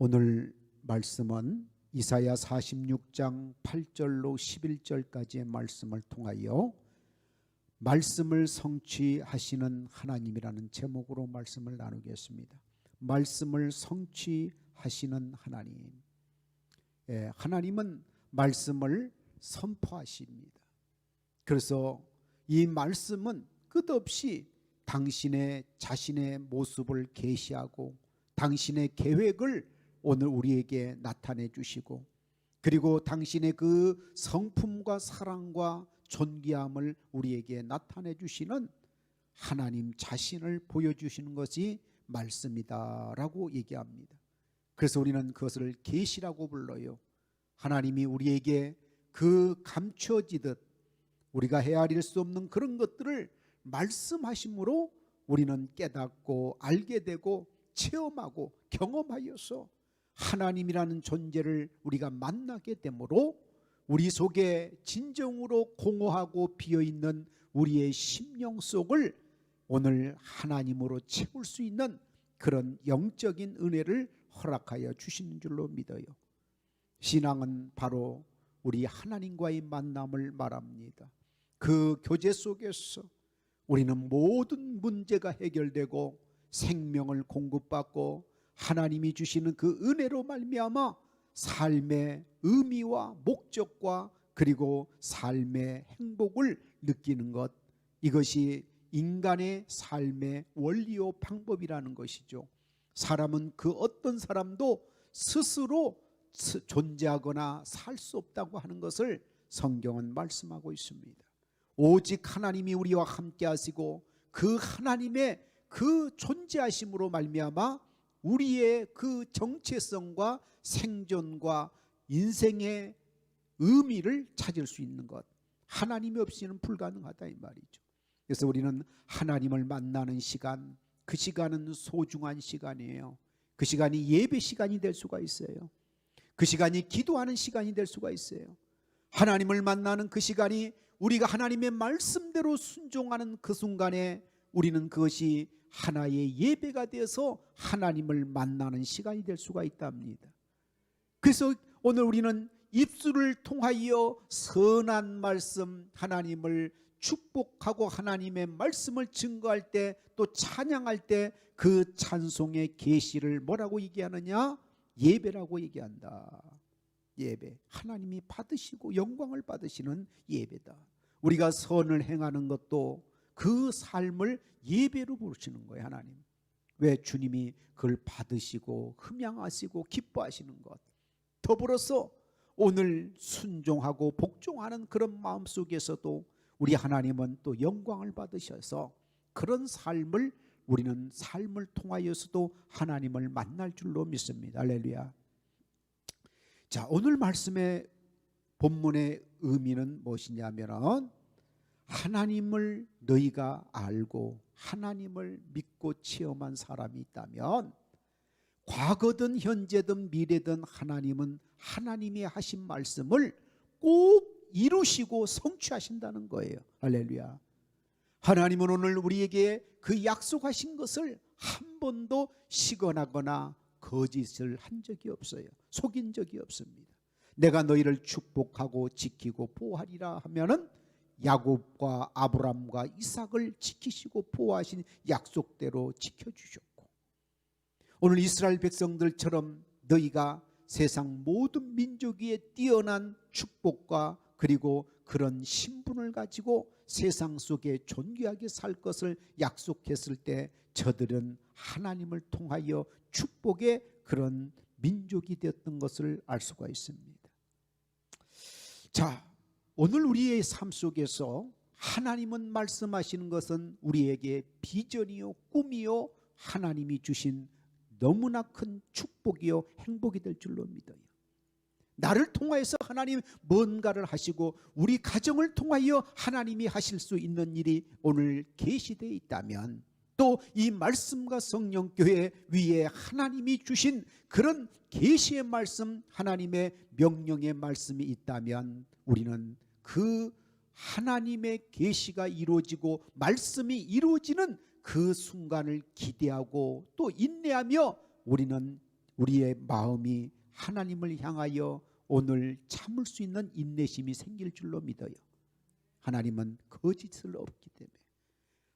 오늘 말씀은 이사야 46장 8절로 11절까지의 말씀을 통하여 말씀을 성취하시는 하나님이라는 제목으로 말씀을 나누겠습니다. 말씀을 성취하시는 하나님. 하나님은 말씀을 선포하십니다. 그래서 이 말씀은 끝없이 당신의 자신의 모습을 계시하고 당신의 계획을 오늘 우리에게 나타내 주시고, 그리고 당신의 그 성품과 사랑과 존귀함을 우리에게 나타내 주시는 하나님 자신을 보여주시는 것이 말씀이다라고 얘기합니다. 그래서 우리는 그것을 계시라고 불러요. 하나님이 우리에게 그 감춰지듯 우리가 헤아릴 수 없는 그런 것들을 말씀하심으로 우리는 깨닫고 알게 되고 체험하고 경험하여서 하나님이라는 존재를 우리가 만나게 되므로 우리 속에 진정으로 공허하고 비어있는 우리의 심령 속을 오늘 하나님으로 채울 수 있는 그런 영적인 은혜를 허락하여 주시는 줄로 믿어요. 신앙은 바로 우리 하나님과의 만남을 말합니다. 그 교제 속에서 우리는 모든 문제가 해결되고 생명을 공급받고 하나님이 주시는 그 은혜로 말미암아 삶의 의미와 목적과 그리고 삶의 행복을 느끼는 것, 이것이 인간의 삶의 원리요 방법이라는 것이죠. 사람은 그 어떤 사람도 스스로 존재하거나 살 수 없다고 하는 것을 성경은 말씀하고 있습니다. 오직 하나님이 우리와 함께 하시고 그 하나님의 그 존재하심으로 말미암아 우리의 그 정체성과 생존과 인생의 의미를 찾을 수 있는 것, 하나님이 없이는 불가능하다 이 말이죠. 그래서 우리는 하나님을 만나는 시간, 그 시간은 소중한 시간이에요. 그 시간이 예배 시간이 될 수가 있어요. 그 시간이 기도하는 시간이 될 수가 있어요. 하나님을 만나는 그 시간이 우리가 하나님의 말씀대로 순종하는 그 순간에 우리는 그것이 하나의 예배가 되어서 하나님을 만나는 시간이 될 수가 있답니다. 그래서 오늘 우리는 입술을 통하여 선한 말씀, 하나님을 축복하고 하나님의 말씀을 증거할 때, 또 찬양할 때 그 찬송의 계시를 뭐라고 얘기하느냐? 예배라고 얘기한다. 예배, 하나님이 받으시고 영광을 받으시는 예배다. 우리가 선을 행하는 것도 그 삶을 예배로 부르시는 거예요. 하나님, 왜? 주님이 그걸 받으시고 흠양하시고 기뻐하시는 것, 더불어서 오늘 순종하고 복종하는 그런 마음 속에서도 우리 하나님은 또 영광을 받으셔서 그런 삶을 우리는 삶을 통하여서도 하나님을 만날 줄로 믿습니다. 할렐루야. 자, 오늘 말씀의 본문의 의미는 무엇이냐면, 하나님을 너희가 알고 하나님을 믿고 체험한 사람이 있다면 과거든 현재든 미래든 하나님은 하나님이 하신 말씀을 꼭 이루시고 성취하신다는 거예요. 할렐루야. 하나님은 오늘 우리에게 그 약속하신 것을 한 번도 시건하거나 거짓을 한 적이 없어요. 속인 적이 없습니다. 내가 너희를 축복하고 지키고 보호하리라 하면은 야곱과 아브람과 이삭을 지키시고 보호하신 약속대로 지켜주셨고, 오늘 이스라엘 백성들처럼 너희가 세상 모든 민족 위에 뛰어난 축복과 그리고 그런 신분을 가지고 세상 속에 존귀하게 살 것을 약속했을 때 저들은 하나님을 통하여 축복의 그런 민족이 되었던 것을 알 수가 있습니다. 자, 오늘 우리의 삶 속에서 하나님은 말씀하시는 것은 우리에게 비전이요 꿈이요 하나님이 주신 너무나 큰 축복이요 행복이 될 줄로 믿어요. 나를 통하여서 하나님 뭔가를 하시고 우리 가정을 통하여 하나님이 하실 수 있는 일이 오늘 계시되어 있다면, 또 이 말씀과 성령교회 위에 하나님이 주신 그런 계시의 말씀, 하나님의 명령의 말씀이 있다면 우리는 그 하나님의 계시가 이루어지고 말씀이 이루어지는 그 순간을 기대하고 또 인내하며 우리는 우리의 마음이 하나님을 향하여 오늘 참을 수 있는 인내심이 생길 줄로 믿어요. 하나님은 거짓을 없기 때문에,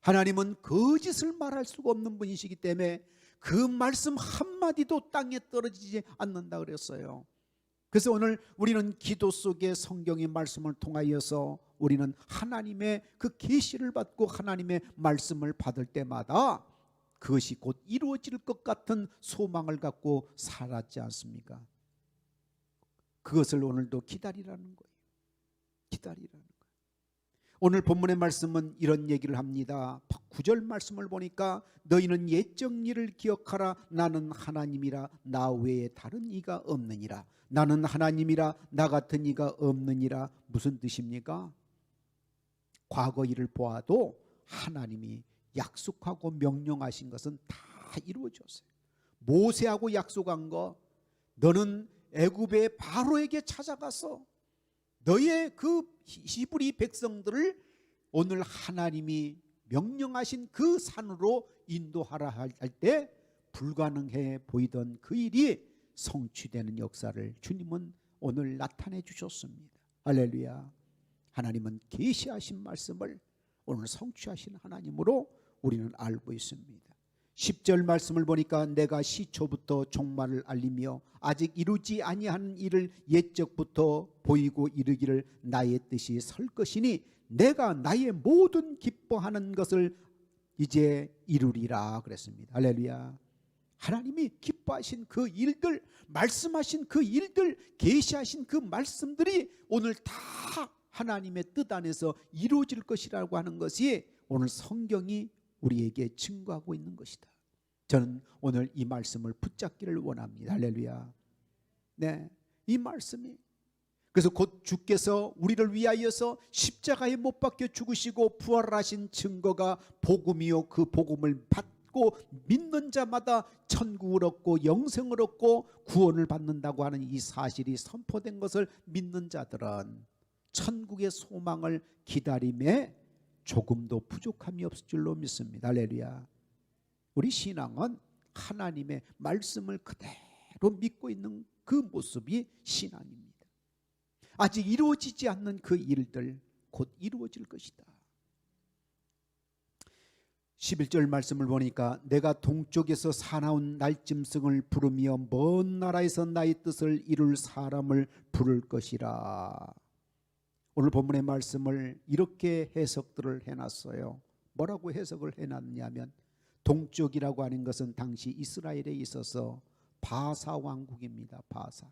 하나님은 거짓을 말할 수가 없는 분이시기 때문에 그 말씀 한마디도 땅에 떨어지지 않는다 그랬어요. 그래서 오늘 우리는 기도 속에 성경의 말씀을 통하여서 우리는 하나님의 그 계시를 받고 하나님의 말씀을 받을 때마다 그것이 곧 이루어질 것 같은 소망을 갖고 살았지 않습니까? 그것을 오늘도 기다리라는 거예요. 기다리라는 거예요. 오늘 본문의 말씀은 이런 얘기를 합니다. 9절 말씀을 보니까 너희는 옛적 일을 기억하라. 나는 하나님이라 나 외에 다른 이가 없느니라. 나는 하나님이라 나 같은 이가 없느니라. 무슨 뜻입니까? 과거 일을 보아도 하나님이 약속하고 명령하신 것은 다 이루어졌어요. 모세하고 약속한 거, 너는 애굽의 바로에게 찾아가서 너의 그 히브리 백성들을 오늘 하나님이 명령하신 그 산으로 인도하라 할 때 불가능해 보이던 그 일이 성취되는 역사를 주님은 오늘 나타내 주셨습니다. 할렐루야. 하나님은 계시하신 말씀을 오늘 성취하신 하나님으로 우리는 알고 있습니다. 10절 말씀을 보니까 내가 시초부터 종말을 알리며 아직 이루지 아니한 일을 옛적부터 보이고 이르기를 나의 뜻이 설 것이니 내가 나의 모든 기뻐하는 것을 이제 이루리라 그랬습니다. 할렐루야. 하나님이 기뻐하신 그 일들, 말씀하신 그 일들, 계시하신 그 말씀들이 오늘 다 하나님의 뜻 안에서 이루어질 것이라고 하는 것이 오늘 성경이 우리에게 증거하고 있는 것이다. 저는 오늘 이 말씀을 붙잡기를 원합니다. 할렐루야. 네, 이 말씀이 그래서 곧 주께서 우리를 위하여서 십자가에 못 박혀 죽으시고 부활하신 증거가 복음이요 그 복음을 받고 믿는 자마다 천국을 얻고 영생을 얻고 구원을 받는다고 하는 이 사실이 선포된 것을 믿는 자들은 천국의 소망을 기다림에 조금도 부족함이 없을 줄로 믿습니다. 할렐루야. 우리 신앙은 하나님의 말씀을 그대로 믿고 있는 그 모습이 신앙입니다. 아직 이루어지지 않는 그 일들 곧 이루어질 것이다. 11절 말씀을 보니까 내가 동쪽에서 사나운 날짐승을 부르며 먼 나라에서 나의 뜻을 이룰 사람을 부를 것이라. 오늘 본문의 말씀을 이렇게 해석들을 해놨어요. 뭐라고 해석을 해놨냐면 동쪽이라고 하는 것은 당시 이스라엘에 있어서 바사 왕국입니다. 바사.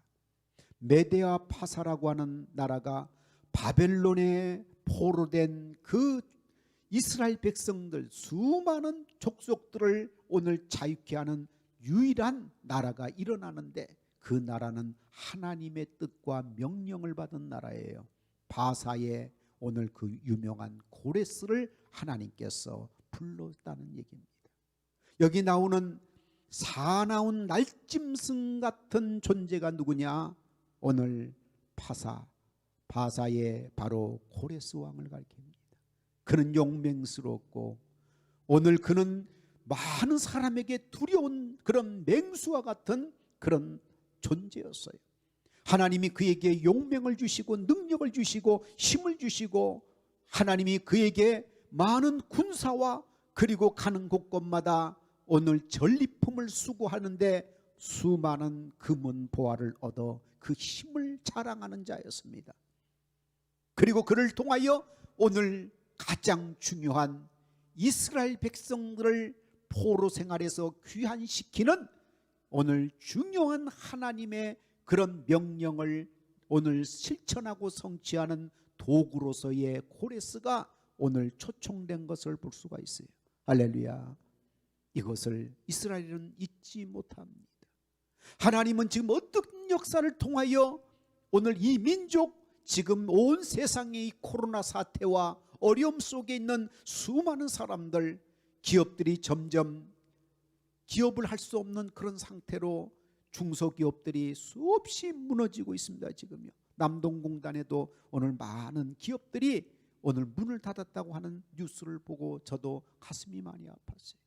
메데아 파사라고 하는 나라가 바벨론에 포로된 그 이스라엘 백성들 수많은 족속들을 오늘 자유케 하는 유일한 나라가 일어나는데 그 나라는 하나님의 뜻과 명령을 받은 나라예요. 바사에 오늘 그 유명한 고레스를 하나님께서 불렀다는 얘기입니다. 여기 나오는 사나운 날짐승 같은 존재가 누구냐? 오늘 바사의 바로 고레스 왕을 가리킵니다. 그는 용맹스럽고 오늘 그는 많은 사람에게 두려운 그런 맹수와 같은 그런 존재였어요. 하나님이 그에게 용맹을 주시고 능력을 주시고 힘을 주시고 하나님이 그에게 많은 군사와 그리고 가는 곳곳마다 오늘 전리품을 수고하는데 수많은 금은 보화를 얻어 그 힘을 자랑하는 자였습니다. 그리고 그를 통하여 오늘 가장 중요한 이스라엘 백성들을 포로 생활에서 귀환시키는 오늘 중요한 하나님의 그런 명령을 오늘 실천하고 성취하는 도구로서의 고레스가 오늘 초청된 것을 볼 수가 있어요. 할렐루야. 이것을 이스라엘은 잊지 못합니다. 하나님은 지금 어떤 역사를 통하여 오늘 이 민족, 지금 온 세상의 이 코로나 사태와 어려움 속에 있는 수많은 사람들, 기업들이 점점 기업을 할 수 없는 그런 상태로 중소기업들이 수없이 무너지고 있습니다. 지금요. 남동공단에도 오늘 많은 기업들이 오늘 문을 닫았다고 하는 뉴스를 보고 저도 가슴이 많이 아팠어요.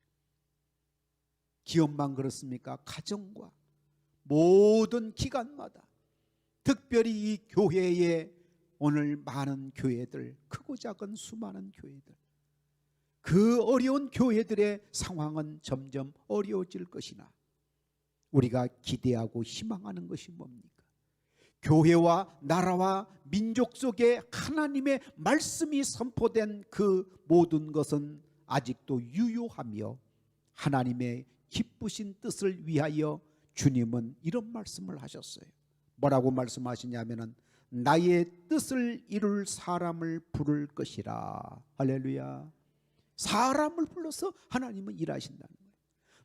기업만 그렇습니까? 가정과 모든 기간마다 특별히 이 교회에 오늘 많은 교회들, 크고 작은 수많은 교회들, 그 어려운 교회들의 상황은 점점 어려워질 것이나 우리가 기대하고 희망하는 것이 뭡니까? 교회와 나라와 민족 속에 하나님의 말씀이 선포된 그 모든 것은 아직도 유효하며 하나님의 기쁘신 뜻을 위하여 주님은 이런 말씀을 하셨어요. 뭐라고 말씀하시냐면은 나의 뜻을 이룰 사람을 부를 것이라. 할렐루야. 사람을 불러서 하나님은 일하신다는 거예요.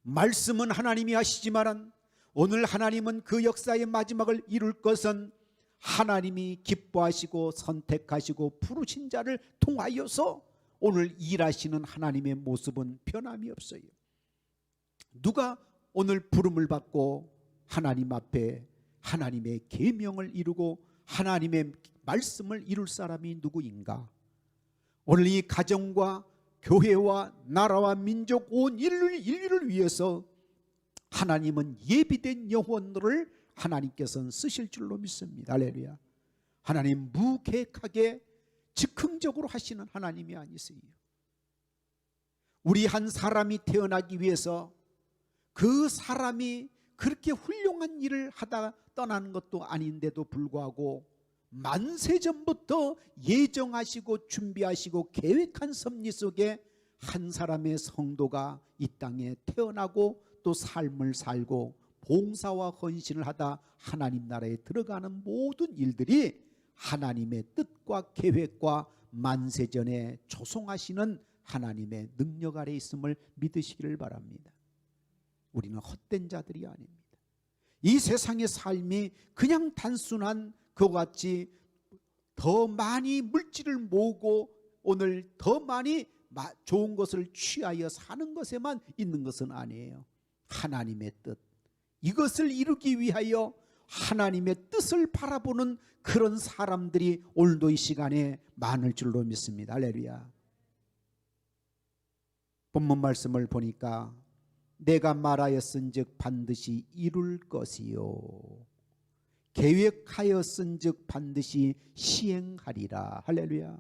말씀은 하나님이 하시지만 오늘 하나님은 그 역사의 마지막을 이룰 것은 하나님이 기뻐하시고 선택하시고 부르신 자를 통하여서 오늘 일하시는 하나님의 모습은 변함이 없어요. 누가 오늘 부름을 받고 하나님 앞에 하나님의 계명을 이루고 하나님의 말씀을 이룰 사람이 누구인가? 오늘 이 가정과 교회와 나라와 민족 온 인류를 위해서 하나님은 예비된 영혼들을 하나님께서는 쓰실 줄로 믿습니다. 할렐루야. 하나님 무계획하게 즉흥적으로 하시는 하나님이 아니세요. 우리 한 사람이 태어나기 위해서 그 사람이 그렇게 훌륭한 일을 하다 떠나는 것도 아닌데도 불구하고 만세 전부터 예정하시고 준비하시고 계획한 섭리 속에 한 사람의 성도가 이 땅에 태어나고 또 삶을 살고 봉사와 헌신을 하다 하나님 나라에 들어가는 모든 일들이 하나님의 뜻과 계획과 만세전에 조성하시는 하나님의 능력 아래 있음을 믿으시기를 바랍니다. 우리는 헛된 자들이 아닙니다. 이 세상의 삶이 그냥 단순한 그와 같이 더 많이 물질을 모으고 오늘 더 많이 좋은 것을 취하여 사는 것에만 있는 것은 아니에요. 하나님의 뜻, 이것을 이루기 위하여 하나님의 뜻을 바라보는 그런 사람들이 오늘도 이 시간에 많을 줄로 믿습니다. 할렐루야. 본문 말씀을 보니까 내가 말하였은즉 반드시 이룰 것이요 계획하였은즉 반드시 시행하리라. 할렐루야.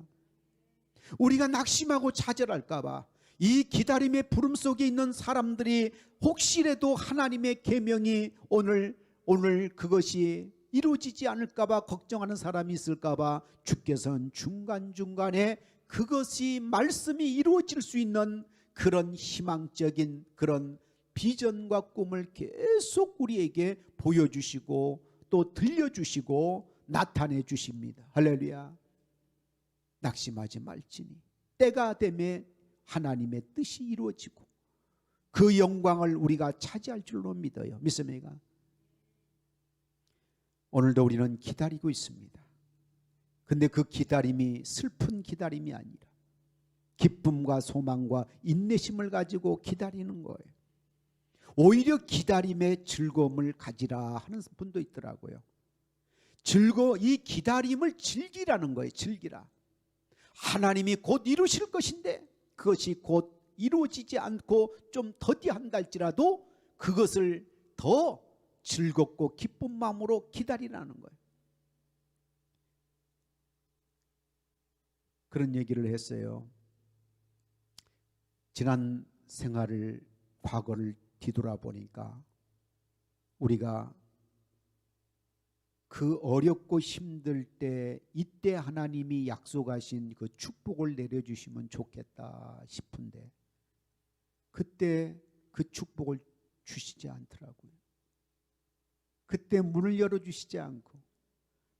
우리가 낙심하고 좌절할까 봐 이 기다림의 부름 속에 있는 사람들이 혹시라도 하나님의 계명이 오늘 그것이 이루어지지 않을까 봐 걱정하는 사람이 있을까 봐 주께서는 중간중간에 그것이 말씀이 이루어질 수 있는 그런 희망적인 그런 비전과 꿈을 계속 우리에게 보여주시고 또 들려주시고 나타내 주십니다. 할렐루야. 낙심하지 말지니 때가 되면 하나님의 뜻이 이루어지고 그 영광을 우리가 차지할 줄로 믿어요. 믿습니까? 오늘도 우리는 기다리고 있습니다. 근데 그 기다림이 슬픈 기다림이 아니라 기쁨과 소망과 인내심을 가지고 기다리는 거예요. 오히려 기다림의 즐거움을 가지라 하는 분도 있더라고요. 이 기다림을 즐기라는 거예요. 즐기라. 하나님이 곧 이루실 것인데 그것이 곧 이루어지지 않고 좀 더디한다 할지라도 그것을 더 즐겁고 기쁜 마음으로 기다리라는 거예요. 그런 얘기를 했어요. 지난 생활을 과거를 뒤돌아보니까 우리가 그 어렵고 힘들 때 이때 하나님이 약속하신 그 축복을 내려주시면 좋겠다 싶은데 그때 그 축복을 주시지 않더라고요. 그때 문을 열어주시지 않고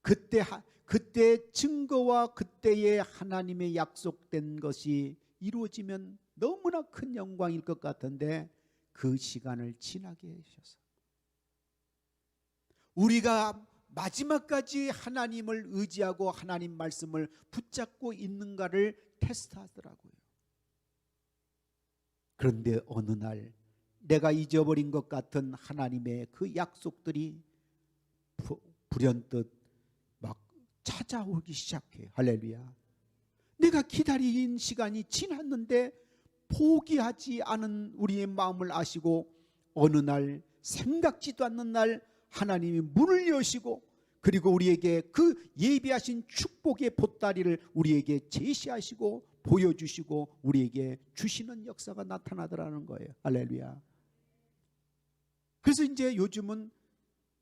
그때 증거와 그때의 하나님의 약속된 것이 이루어지면 너무나 큰 영광일 것 같은데 그 시간을 지나게 하셔서 우리가 마지막까지 하나님을 의지하고 하나님 말씀을 붙잡고 있는가를 테스트하더라고요. 그런데 어느 날 내가 잊어버린 것 같은 하나님의 그 약속들이 불현듯 막 찾아오기 시작해요. 할렐루야. 내가 기다린 시간이 지났는데 포기하지 않은 우리의 마음을 아시고 어느 날 생각지도 않는 날 하나님이 문을 여시고 그리고 우리에게 그 예비하신 축복의 보따리를 우리에게 제시하시고 보여주시고 우리에게 주시는 역사가 나타나더라는 거예요. 할렐루야. 그래서 이제 요즘은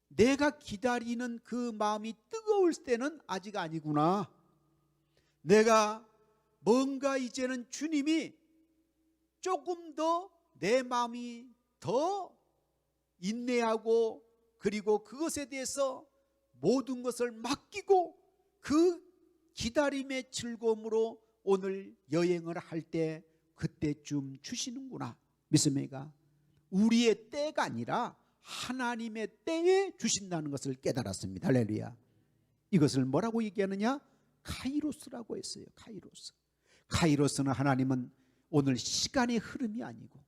내가 기다리는 그 마음이 뜨거울 때는 아직 아니구나. 내가 뭔가 이제는 주님이 조금 더 내 마음이 더 인내하고 그리고 그것에 대해서 모든 것을 맡기고 그 기다림의 즐거움으로 오늘 여행을 할 때 그때쯤 주시는구나. 믿습니까? 우리의 때가 아니라 하나님의 때에 주신다는 것을 깨달았습니다. 할렐루야. 이것을 뭐라고 얘기하느냐? 카이로스라고 했어요. 카이로스. 카이로스는 하나님은 오늘 시간의 흐름이 아니고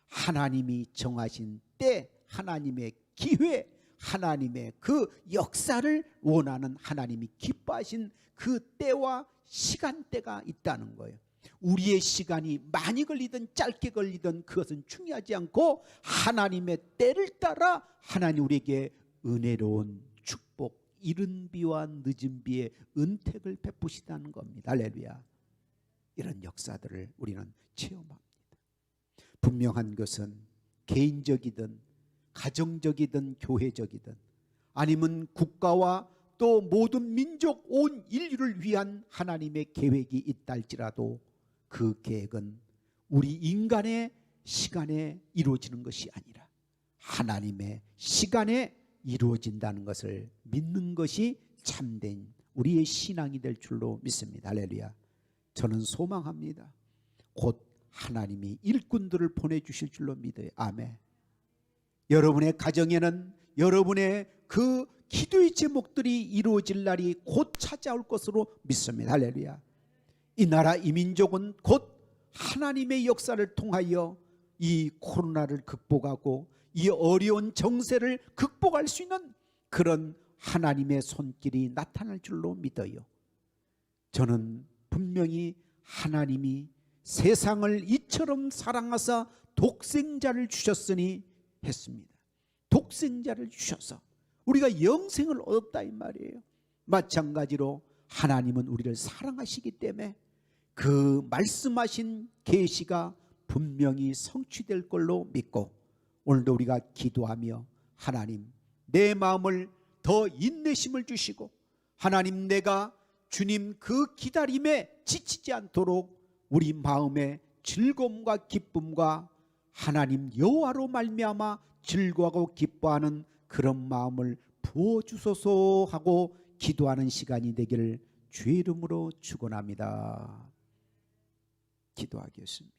하나님이 정하신 때, 하나님의 기회, 하나님의 그 역사를 원하는 하나님이 기뻐하신 그 때와 시간대가 있다는 거예요. 우리의 시간이 많이 걸리든 짧게 걸리든 그것은 중요하지 않고 하나님의 때를 따라 하나님 우리에게 은혜로운 축복, 이른 비와 늦은 비의 은택을 베푸시다는 겁니다. 할렐루야. 이런 역사들을 우리는 체험합니다. 분명한 것은 개인적이든 가정적이든 교회적이든 아니면 국가와 또 모든 민족 온 인류를 위한 하나님의 계획이 있다 할지라도 그 계획은 우리 인간의 시간에 이루어지는 것이 아니라 하나님의 시간에 이루어진다는 것을 믿는 것이 참된 우리의 신앙이 될 줄로 믿습니다. 할렐루야. 저는 소망합니다. 곧 하나님이 일꾼들을 보내주실 줄로 믿어요. 아멘. 여러분의 가정에는 여러분의 그 기도의 제목들이 이루어질 날이 곧 찾아올 것으로 믿습니다. 할렐루야. 이 나라 이 민족은 곧 하나님의 역사를 통하여 이 코로나를 극복하고 이 어려운 정세를 극복할 수 있는 그런 하나님의 손길이 나타날 줄로 믿어요. 저는 분명히 하나님이 세상을 이처럼 사랑하사 독생자를 주셨으니 했습니다. 독생자를 주셔서 우리가 영생을 얻었다 이 말이에요. 마찬가지로 하나님은 우리를 사랑하시기 때문에 그 말씀하신 계시가 분명히 성취될 걸로 믿고 오늘도 우리가 기도하며 하나님 내 마음을 더 인내심을 주시고 하나님 내가 주님 그 기다림에 지치지 않도록 우리 마음의 즐거움과 기쁨과 하나님 여호와로 말미암아 즐거워하고 기뻐하는 그런 마음을 부어주소서 하고 기도하는 시간이 되기를 주의 이름으로 축원합니다. 기도하겠습니다.